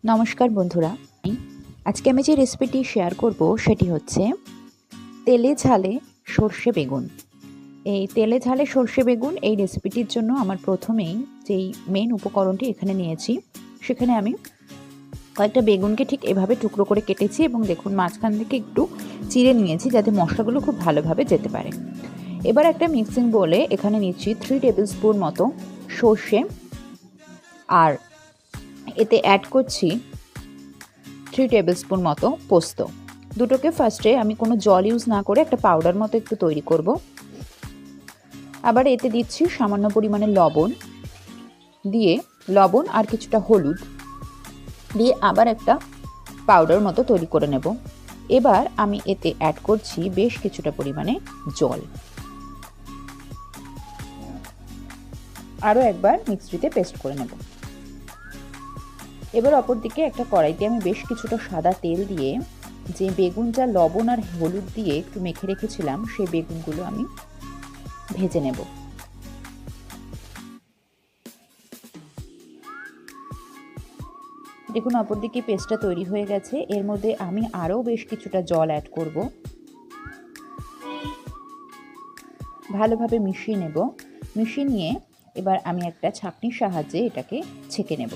নমস্কার বন্ধুরা, আজকে আমি যে রেসিপিটি শেয়ার করব সেটি হচ্ছে তেলে ঝালে সর্ষে বেগুন। এই তেলে ঝালে সর্ষে বেগুন এই রেসিপিটির জন্য আমার প্রথমেই যেই মেন উপকরণটি এখানে নিয়েছি, সেখানে আমি কয়েকটা বেগুনকে ঠিক এভাবে টুকরো করে কেটেছি এবং দেখুন মাঝখান থেকে একটু চিড়ে নিয়েছি যাতে মশলাগুলো খুব ভালোভাবে যেতে পারে। এবার একটা মিক্সিং বোলে এখানে নিচ্ছি 3 টেবিল স্পুন মতো সর্ষে, আর এতে অ্যাড করছি 3 টেবিল স্পুন মতো পোস্ত। দুটোকে ফার্স্টে আমি কোনো জল ইউজ না করে একটা পাউডার মতো একটু তৈরি করব। আবার এতে দিচ্ছি সামান্য পরিমাণে লবণ আর কিছুটা হলুদ দিয়ে আবার একটা পাউডার মতো তৈরি করে নেব। এবার আমি এতে অ্যাড করছি বেশ কিছুটা পরিমাণে জল। আরও একবার মিক্সিতে পেস্ট করে নেব। এবার অপরদিকে একটা কড়াইতে আমি বেশ কিছুটা সাদা তেল দিয়ে যে বেগুন যা লবণ আর হলুদ দিয়ে একটু মেখে রেখেছিলাম সেই বেগুনগুলো আমি ভেজে নেব। দেখুন অপরদিকে পেস্টটা তৈরি হয়ে গেছে। এর মধ্যে আমি আরও বেশ কিছুটা জল অ্যাড করব। ভালোভাবে মিশিয়ে নেব। মিশিয়ে নিয়ে এবার আমি একটা ছাঁকনির সাহায্যে এটাকে ছেঁকে নেব।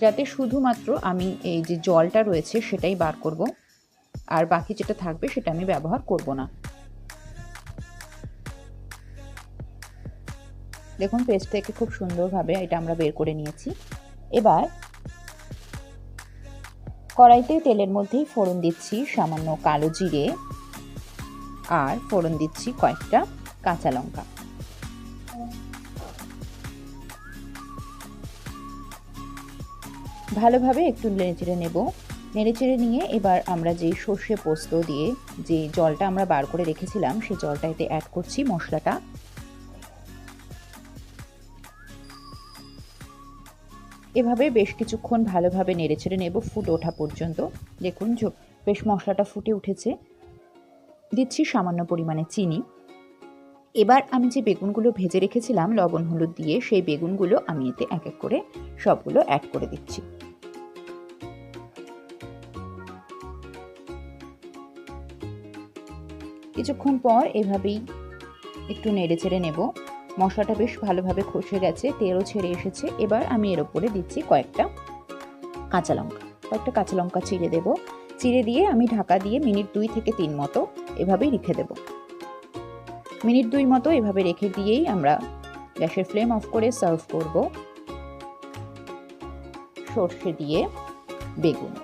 যাতে শুধুমাত্র আমি এই যে জলটা রয়েছে সেটাই বার করব, আর বাকি যেটা থাকবে সেটা আমি ব্যবহার করব না। দেখুন পেস্ট থেকে খুব সুন্দরভাবে এটা আমরা বের করে নিয়েছি। এবার কড়াইতে তেলের মধ্যেই ফোড়ন দিচ্ছি সামান্য কালো জিরে, আর ফোড়ন দিচ্ছি কয়েকটা কাঁচা লঙ্কা। ভালোভাবে একটু নেড়েচেড়ে নেব। নেড়েচেড়ে নিয়ে এবার আমরা যে সর্ষে পোস্ত দিয়ে যে জলটা আমরা বার করে রেখেছিলাম সেই জলটা এতে অ্যাড করছি। মশলাটা এভাবে বেশ কিছুক্ষণ ভালোভাবে নেড়েচেড়ে নেব ফুটে ওঠা পর্যন্ত। দেখুন বেশ মশলাটা ফুটে উঠেছে। দিচ্ছি সামান্য পরিমাণে চিনি। এবার আমি যে বেগুনগুলো ভেজে রেখেছিলাম লবণ হলুদ দিয়ে, সেই বেগুনগুলো আমি এতে এক এক করে সবগুলো অ্যাড করে দিচ্ছি। কিছুক্ষণ পর এভাবেই একটু নেড়েচেড়ে নেব। মশলাটা বেশ ভালোভাবে কষে গেছে, তেলও ছেড়ে এসেছে। এবার আমি এর উপরে দিচ্ছি কয়েকটা কাঁচা লঙ্কা চিড়ে দেব। চিড়ে দিয়ে আমি ঢাকা দিয়ে মিনিট 2 থেকে 3 মতো এভাবেই রেখে দেব। মিনিট 2 মতো এভাবে রেখে দিয়েই আমরা গ্যাসের ফ্লেম অফ করে সার্ভ করব সর্ষে দিয়ে বেগুন।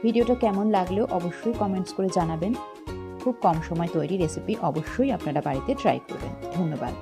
ভিডিওটা কেমন লাগলো অবশ্যই কমেন্টস করে জানাবেন। খুব কম সময় তৈরি রেসিপি, অবশ্যই আপনারা বাড়িতে ট্রাই করবেন। ধন্যবাদ।